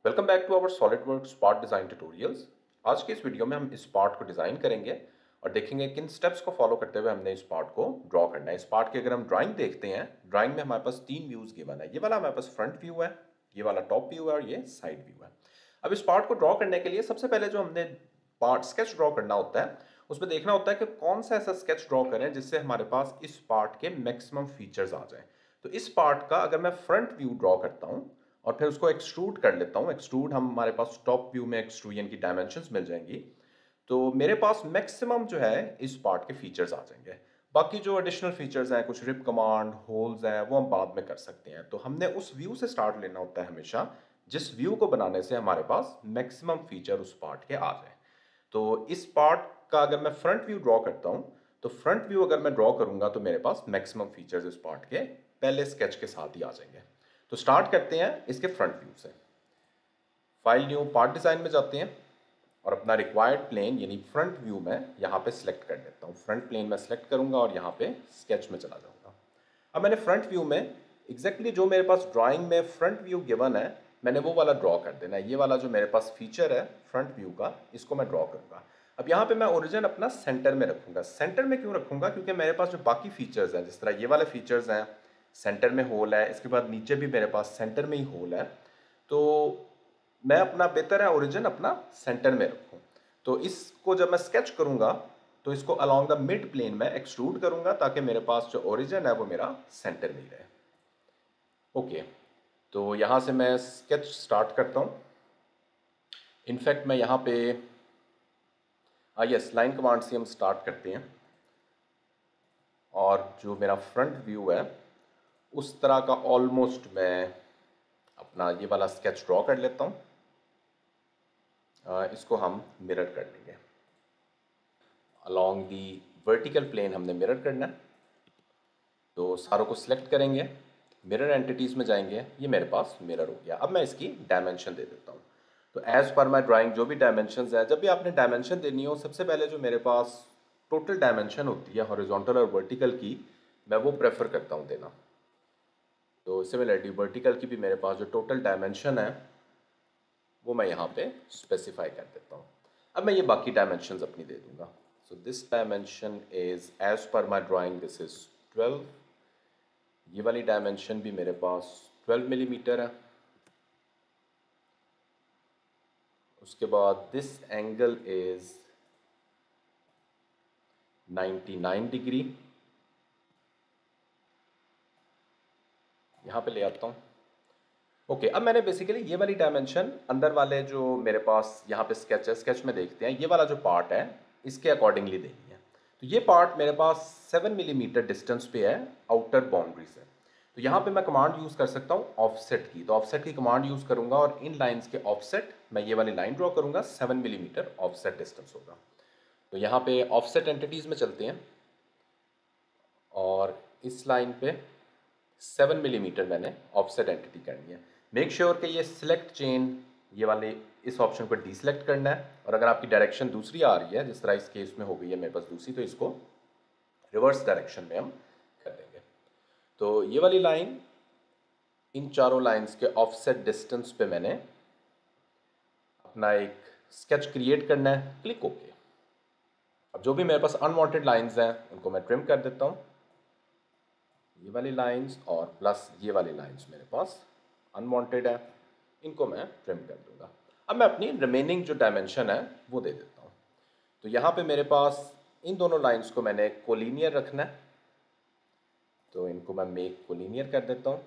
Welcome back to our SolidWorks part design tutorials. आज के इस वीडियो में हम इस पार्ट को डिज़ाइन करेंगे और देखेंगे किन स्टेप्स को फॉलो करते हुए हमने इस पार्ट को ड्रॉ करना है। इस पार्ट की अगर हम ड्राइंग देखते हैं, ड्राइंग में हमारे पास तीन व्यूज़ गिवन है। ये वाला हमारे पास फ्रंट व्यू है, ये वाला टॉप व्यू है और ये साइड व्यू है। अब इस पार्ट को ड्रॉ करने के लिए सबसे पहले जो हमने पार्ट स्केच ड्रॉ करना होता है, उसमें देखना होता है कि कौन सा ऐसा स्केच ड्रॉ करें जिससे हमारे पास इस पार्ट के मैक्सिमम फीचर्स आ जाएं। तो इस पार्ट का अगर मैं फ्रंट व्यू ड्रॉ करता हूँ और फिर उसको एक्सट्रूड कर लेता हूँ, एक्सट्रूड हमारे पास टॉप व्यू में एक्सट्रूजन की डायमेंशंस मिल जाएंगी, तो मेरे पास मैक्सिमम जो है इस पार्ट के फीचर्स आ जाएंगे। बाकी जो एडिशनल फीचर्स हैं, कुछ रिप कमांड, होल्स हैं, वो हम बाद में कर सकते हैं। तो हमने उस व्यू से स्टार्ट लेना होता है हमेशा, जिस व्यू को बनाने से हमारे पास मैक्सिमम फीचर उस पार्ट के आ जाए। तो इस पार्ट का अगर मैं फ्रंट व्यू ड्रॉ करता हूँ, तो फ्रंट व्यू अगर मैं ड्रॉ करूंगा तो मेरे पास मैक्सिमम फीचर्स इस पार्ट के पहले स्केच के साथ ही आ जाएंगे। तो स्टार्ट करते हैं इसके फ्रंट व्यू से। फाइल न्यू पार्ट डिज़ाइन में जाते हैं और अपना रिक्वायर्ड प्लेन यानी फ्रंट व्यू में यहाँ पे सिलेक्ट कर लेता हूँ। फ्रंट प्लेन में सिलेक्ट करूँगा और यहाँ पे स्केच में चला जाऊँगा। अब मैंने फ्रंट व्यू में एग्जैक्टली जो मेरे पास ड्राइंग में फ्रंट व्यू गिवन है, मैंने वो वाला ड्रॉ कर देना है। ये वाला जो मेरे पास फीचर है फ्रंट व्यू का, इसको मैं ड्रॉ करूँगा। अब यहाँ पे मैं ओरिजिन अपना सेंटर में रखूँगा। सेंटर में क्यों रखूँगा? क्योंकि मेरे पास जो बाकी फीचर्स हैं, जिस तरह ये वाले फीचर्स हैं, सेंटर में होल है, इसके बाद नीचे भी मेरे पास सेंटर में ही होल है, तो मैं अपना बेहतर है ओरिजिन अपना सेंटर में रखूँ। तो इसको जब मैं स्केच करूँगा तो इसको अलोंग द मिड प्लेन में एक्सट्रूड करूँगा ताकि मेरे पास जो ओरिजिन है वो मेरा सेंटर में ही रहे। ओके, तो यहाँ से मैं स्केच स्टार्ट करता हूँ। इनफैक्ट मैं यहाँ पे यस, लाइन कमांड से हम स्टार्ट करते हैं और जो मेरा फ्रंट व्यू है उस तरह का ऑलमोस्ट मैं अपना ये वाला स्केच ड्रॉ कर लेता हूँ। इसको हम मिरर कर लेंगे। अलोंग दी वर्टिकल प्लेन हमने मिरर करना है, तो सारों को सिलेक्ट करेंगे, मिरर एंटिटीज़ में जाएंगे, ये मेरे पास मिरर हो गया। अब मैं इसकी डायमेंशन दे देता हूँ। तो एज़ पर माई ड्राइंग जो भी डायमेंशंस है, जब भी आपने डायमेंशन देनी हो, सबसे पहले जो मेरे पास टोटल डायमेंशन होती है हॉरिजॉन्टल और वर्टिकल की, मैं वो प्रेफर करता हूँ देना। तो सिमिलरली वर्टिकल की भी मेरे पास जो टोटल डायमेंशन है वो मैं यहाँ पे स्पेसिफाई कर देता हूँ। अब मैं ये बाकी डायमेंशंस अपनी दे दूँगा। So this dimension is as per my drawing this is 12। ये वाली डायमेंशन भी मेरे पास 12 मिलीमीटर है। उसके बाद दिस एंगल इज़ 99 डिग्री। यहाँ पे ले आता हूँ। ओके, अब मैंने बेसिकली ये वाली डायमेंशन अंदर वाले जो मेरे पास यहाँ पे स्केच है, स्केच में देखते हैं, ये वाला जो पार्ट है इसके अकॉर्डिंगली देनी है। तो ये पार्ट मेरे पास 7 मिलीमीटर डिस्टेंस पे है आउटर बाउंड्री से। तो यहाँ पे मैं कमांड यूज़ कर सकता हूँ ऑफसेट की। तो ऑफसेट की कमांड यूज़ करूँगा और इन लाइन्स के ऑफसेट मैं ये वाली लाइन ड्रॉ करूँगा, 7 मिलीमीटर ऑफसेट डिस्टेंस होगा। तो यहाँ पे ऑफसेट एंटिटीज़ में चलते हैं और इस लाइन पे 7 मिलीमीटर मैंने ऑफसेट एंटिटी करनी है। मेक श्योर कि ये सिलेक्ट चेन, ये वाले इस ऑप्शन पर डीसिलेक्ट करना है। और अगर आपकी डायरेक्शन दूसरी आ रही है, जिस तरह इस केस में हो गई है मेरे पास दूसरी, तो इसको रिवर्स डायरेक्शन में हम कर देंगे। तो ये वाली लाइन, इन चारों लाइंस के ऑफसेट डिस्टेंस पे मैंने अपना एक स्केच क्रिएट करना है। Click okay. अब जो भी मेरे पास अनवांटेड लाइंस हैं उनको मैं ट्रिम कर देता हूँ। ये वाली लाइंस और प्लस ये वाली लाइंस मेरे पास अनवांटेड है, इनको मैं ट्रिम कर दूंगा। अब मैं अपनी रिमेनिंग जो डायमेंशन है वो दे देता हूँ। तो यहाँ पे मेरे पास इन दोनों लाइंस को मैंने कोलिनियर रखना है, तो इनको मैं मेक कोलिनियर कर देता हूँ।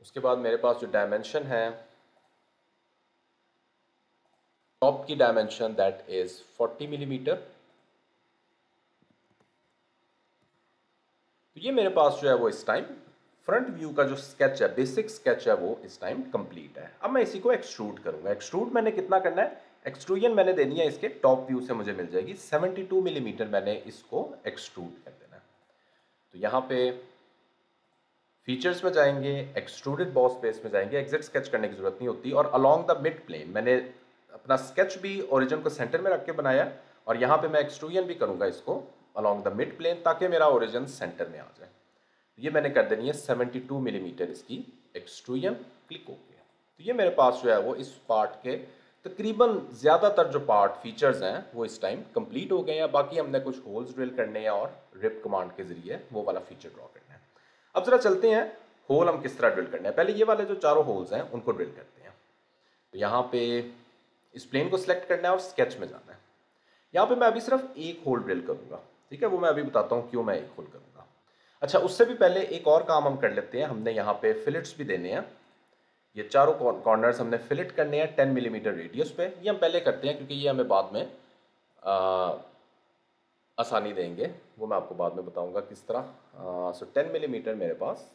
उसके बाद मेरे पास जो डायमेंशन है, टॉप की डायमेंशन दैट इज 40 मिलीमीटर। तो ये मेरे पास जो है वो इस टाइम फ्रंट व्यू का जो स्केच है, बेसिक स्केच है, वो इस टाइम कंप्लीट है। अब मैं इसी को एक्सट्रूड करूंगा। एक्सट्रूड मैंने कितना करना है? एक्सट्रूजन मैंने देनी है इसके टॉप व्यू से मुझे मिल जाएगी 72 मिलीमीटर, मैंने इसको एक्सट्रूड कर देना है। तो यहाँ पे फीचर्स में जाएंगे, एक्सट्रूडेड बॉस बेस में जाएंगे, एग्जैक्ट स्केच करने की जरूरत नहीं होती। और अलोंग द मिड प्लेन मैंने अपना स्केच भी ओरिजिन को सेंटर में रख के बनाया, और यहाँ पे मैं एक्सट्रूजन भी करूंगा इसको अलोंग द मिड प्लेन ताकि मेरा ओरिजिन सेंटर में आ जाए। ये मैंने कर देनी है 72 मिलीमीटर इसकी एक्सट्रूजन। Click okay. तो ये मेरे पास जो है वो इस पार्ट के तकरीबन ज़्यादातर जो पार्ट फीचर्स हैं वो इस टाइम कंप्लीट हो गए हैं। बाकी हमने कुछ होल्स ड्रिल करने हैं और रिप कमांड के ज़रिए वो वाला फीचर ड्रॉ करना है। अब ज़रा चलते हैं होल हम किस तरह ड्रिल करने हैं। पहले ये वाले जो चारों होल्स हैं उनको ड्रिल करते हैं। तो यहाँ पे इस प्लेन को सिलेक्ट करना है और स्केच में जाना है। यहाँ पे मैं अभी सिर्फ एक होल ड्रिल करूँगा, ठीक है, वो मैं अभी बताता हूँ क्यों मैं एक होल करूँगा। अच्छा, उससे भी पहले एक और काम हम कर लेते हैं। हमने यहाँ पे फिलेट्स भी देने हैं। ये चारों कॉर्नर्स हमने फिलेट करने हैं 10 मिलीमीटर रेडियस पे। ये हम पहले करते हैं क्योंकि ये हमें बाद में आसानी देंगे, वो मैं आपको बाद में बताऊंगा किस तरह। सो 10 मिलीमीटर मेरे पास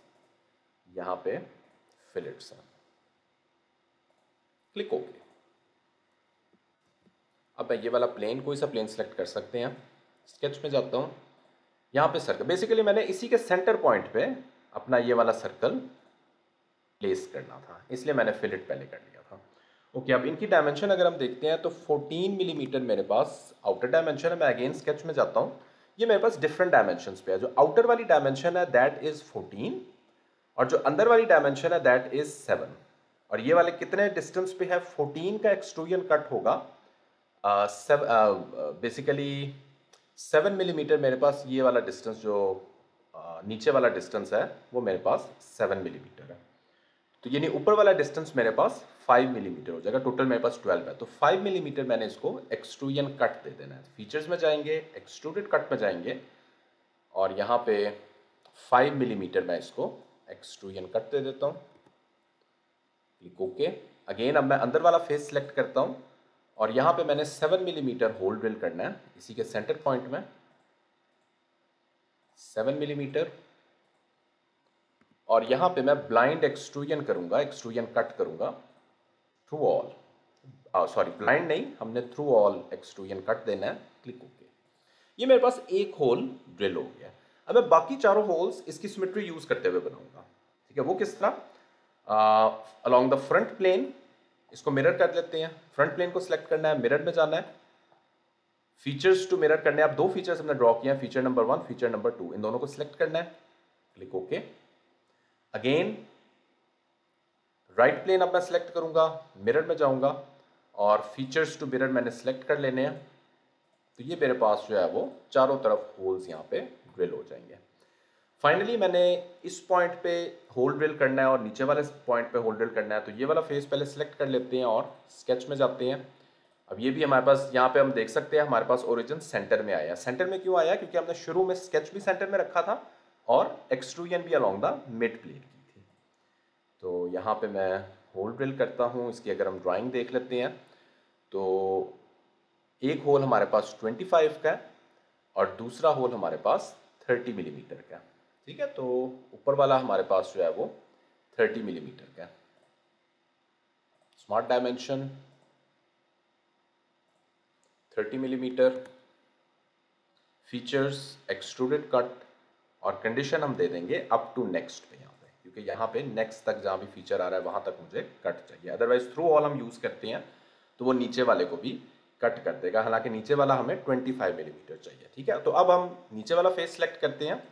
यहाँ पे फिलेट्स हैं। Click okay. अब मैं ये वाला प्लेन, कोई सा प्लेन सेलेक्ट कर सकते हैं। स्केच में जाता हूँ, यहाँ पे सर्कल, बेसिकली मैंने इसी के सेंटर पॉइंट पे अपना ये वाला सर्कल प्लेस करना था, इसलिए मैंने फिलेट पहले कर लिया था। ओके, अब इनकी डायमेंशन अगर हम देखते हैं तो 14 मिलीमीटर मेरे पास आउटर डायमेंशन है। मैं अगेन स्केच में जाता हूँ। ये मेरे पास डिफरेंट डायमेंशंस पे है। जो आउटर वाली डायमेंशन है दैट इज 14 और जो अंदर वाली डायमेंशन है दैट इज 7। और ये वाले कितने डिस्टेंस पे है? 14 का एक्सट्रूजन कट होगा बेसिकली 7 मिलीमीटर। मेरे पास ये वाला डिस्टेंस जो नीचे वाला डिस्टेंस है वो मेरे पास 7 मिलीमीटर है। तो यानी ऊपर वाला डिस्टेंस मेरे पास 5 मिलीमीटर हो जाएगा। टोटल मेरे पास 12 है। तो 5 मिलीमीटर मैंने इसको एक्सट्रूजन कट दे देना है। फीचर्स में जाएंगे, एक्सट्रूडेड कट में जाएंगे और यहाँ पे 5 मिलीमीटर मैं इसको एक्सट्रूजन कट दे देता हूँ। Click okay. अगेन अब मैं अंदर वाला फेस सेलेक्ट करता हूँ और यहाँ पे मैंने 7 मिलीमीटर होल ड्रिल करना है इसी के सेंटर पॉइंट में। 7 मिलीमीटर और यहाँ पे मैं ब्लाइंड एक्सट्रूजन करूँगा, एक्सट्रूजन कट करूँगा थ्रू ऑल, सॉरी ब्लाइंड नहीं, हमने थ्रू ऑल एक्सट्रूजन कट देना है। Click okay. ये मेरे पास एक होल ड्रिल हो गया। अब मैं बाकी चारों होल्स इसकी सिमेट्री यूज करते हुए बनाऊंगा, ठीक है। वो किस तरह? अलोंग द फ्रंट प्लेन इसको मिरर कर लेते हैं। फ्रंट प्लेन को सिलेक्ट करना है, मिरर में जाना है, फीचर्स टू मिरर करने हैं। अब दो फीचर्स हमने ड्रॉ किए हैं, फीचर नंबर 1, फीचर नंबर 2, इन दोनों को सिलेक्ट करना है। Click okay. Again right plane अब मैं सिलेक्ट करूंगा, मिरर में जाऊंगा और फीचर्स टू मिरर मैंने सिलेक्ट कर लेने हैं। तो ये मेरे पास जो है वो चारों तरफ होल्स यहाँ पे ड्रिल हो जाएंगे। फाइनली मैंने इस पॉइंट पे होल ड्रिल करना है और नीचे वाले पॉइंट पे होल ड्रिल करना है। तो ये वाला फेस पहले सिलेक्ट कर लेते हैं और स्केच में जाते हैं। अब ये भी हमारे पास यहाँ पे हम देख सकते हैं हमारे पास ओरिजिन सेंटर में आया। सेंटर में क्यों आया? क्योंकि हमने शुरू में स्केच भी सेंटर में रखा था और एक्सट्रूजन भी अलोंग द मिड प्लेन की थी। तो यहाँ पे मैं होल ड्रिल करता हूँ। इसकी अगर हम ड्राइंग देख लेते हैं तो एक होल हमारे पास 25 का है और दूसरा होल हमारे पास 30 मिलीमीटर का है, ठीक है। तो ऊपर वाला हमारे पास जो है वो 30 मिलीमीटर का है। Smart dimension 30 millimetre, features extruded cut और कंडीशन हम दे देंगे अप टू नेक्स्ट पे यहाँ पे, क्योंकि यहाँ पे नेक्स्ट तक जहाँ भी फीचर आ रहा है वहाँ तक मुझे कट चाहिए। अदरवाइज थ्रू ऑल हम यूज़ करते हैं तो वो नीचे वाले को भी कट कर देगा। हालांकि नीचे वाला हमें 25 मिलीमीटर चाहिए, ठीक है। तो अब हम नीचे वाला फेस सेलेक्ट करते हैं,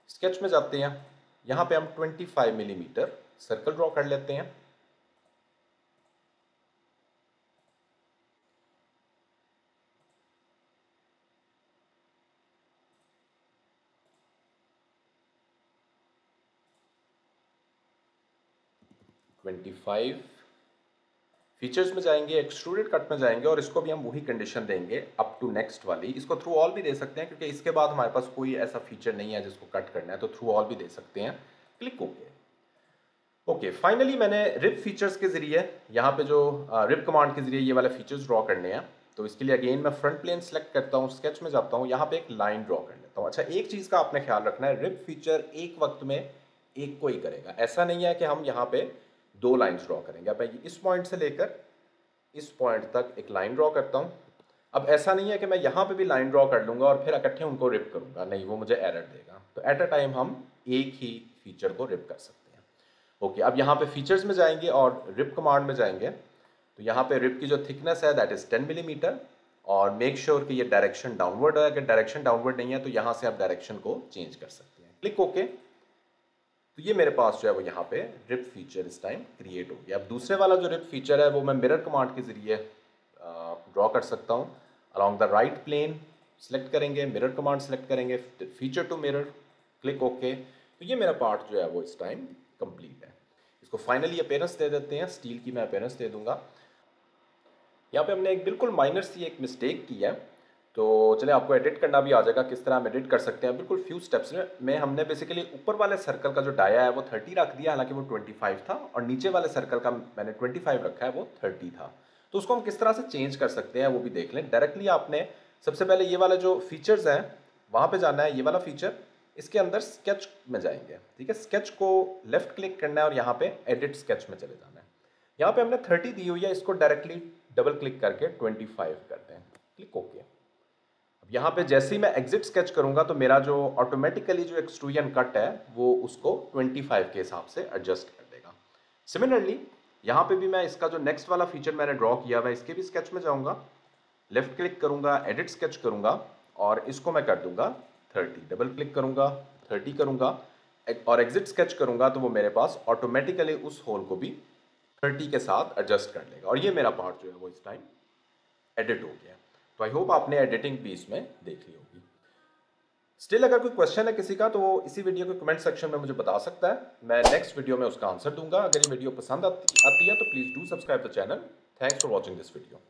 स्केच में जाते हैं, यहाँ पे हम 25 मिलीमीटर सर्कल ड्रॉ कर लेते हैं। फीचर्स में जाएंगे, एक्सट्रूडेड कट में जाएंगे और इसको भी हम वही कंडीशन देंगे अप टू नेक्स्ट वाली। इसको थ्रू ऑल भी दे सकते हैं क्योंकि इसके बाद हमारे पास कोई ऐसा फीचर नहीं है जिसको कट करना है, तो थ्रू ऑल भी दे सकते हैं। Click okay. ओके, फाइनली मैंने रिप फीचर्स के जरिए यहाँ पे जो रिप कमांड के जरिए ये वाले फीचर्स ड्रॉ करने हैं। तो इसके लिए अगेन मैं फ्रंट प्लेन सेलेक्ट करता हूँ, स्केच में जाता हूँ, यहाँ पे एक लाइन ड्रॉ कर लेता हूँ। अच्छा, एक चीज़ का आपने ख्याल रखना है, रिप फीचर एक वक्त में एक को ही करेगा। ऐसा नहीं है कि हम यहाँ पे दो लाइन्स ड्रॉ करेंगे। अब मैं इस पॉइंट से लेकर इस पॉइंट तक एक लाइन ड्रॉ करता हूँ। अब ऐसा नहीं है कि मैं यहाँ पे भी लाइन ड्रॉ कर लूँगा और फिर इकट्ठे उनको रिप करूँगा, नहीं, वो मुझे एरर देगा। तो एट अ टाइम हम एक ही फीचर को रिप कर सकते हैं। ओके, अब यहाँ पे फीचर्स में जाएंगे और रिप कमांड में जाएंगे। तो यहाँ पे रिप की जो थिकनेस है दैट इज़ 10 मिलीमीटर और मेक श्योर कि ये डायरेक्शन डाउनवर्ड है। अगर डायरेक्शन डाउनवर्ड नहीं है तो यहाँ से आप डायरेक्शन को चेंज कर सकते हैं। Click okay. तो तो ये मेरे पास जो है वो यहाँ पे रिप फीचर इस टाइम क्रिएट हो गया। अब दूसरे वाला जो रिप फीचर है वो मैं मिरर कमांड के ज़रिए ड्रॉ कर सकता हूँ। Along the right plane select करेंगे, मिरर कमांड सेलेक्ट करेंगे, feature to mirror, click okay. तो ये मेरा पार्ट जो है वो इस टाइम कंप्लीट है। इसको फाइनली अपीयरेंस दे देते हैं, स्टील की मैं अपीयरेंस दे दूंगा। यहाँ पे हमने एक बिल्कुल माइनर सी एक मिस्टेक की है, तो चलिए आपको एडिट करना भी आ जाएगा किस तरह हम एडिट कर सकते हैं। बिल्कुल फ्यू स्टेप्स में हमने बेसिकली ऊपर वाले सर्कल का जो डाया है वो 30 रख दिया, हालांकि वो 25 था, और नीचे वाले सर्कल का मैंने 25 रखा है, वो 30 था। तो उसको हम किस तरह से चेंज कर सकते हैं वो भी देख लें। डायरेक्टली आपने सबसे पहले ये वाला जो फीचर्स हैं वहाँ पे जाना है, ये वाला फीचर, इसके अंदर स्केच में जाएंगे, ठीक है। स्केच को लेफ्ट क्लिक करना है और यहाँ पे एडिट स्केच में चले जाना है। यहाँ पे हमने 30 दी हुई है, इसको डायरेक्टली डबल क्लिक करके 25 करते हैं, क्लिक ओके। अब यहाँ पे जैसे ही मैं एग्जिट स्केच करूंगा तो मेरा जो ऑटोमेटिकली जो एक्सट्रूजन कट है वो उसको 25 के हिसाब से एडजस्ट कर देगा। सिमिलरली यहाँ पे भी मैं इसका जो नेक्स्ट वाला फीचर मैंने ड्रॉ किया हुआ है इसके भी स्केच में जाऊंगा, लेफ्ट क्लिक करूंगा, एडिट स्केच करूंगा और इसको मैं कर दूंगा 30, डबल क्लिक करूंगा, 30 करूंगा और एग्जिट स्केच करूंगा तो वो मेरे पास ऑटोमेटिकली उस होल को भी 30 के साथ एडजस्ट कर लेगा। और ये मेरा पार्ट जो है वो इस टाइम एडिट हो गया। तो आई होप आपने एडिटिंग भी इसमें देख ली होगी। स्टिल अगर कोई क्वेश्चन है किसी का तो वो इसी वीडियो के कमेंट सेक्शन में मुझे बता सकता है, मैं नेक्स्ट वीडियो में उसका आंसर दूंगा। अगर ये वीडियो पसंद आती है तो please do subscribe the channel. Thanks for watching this video.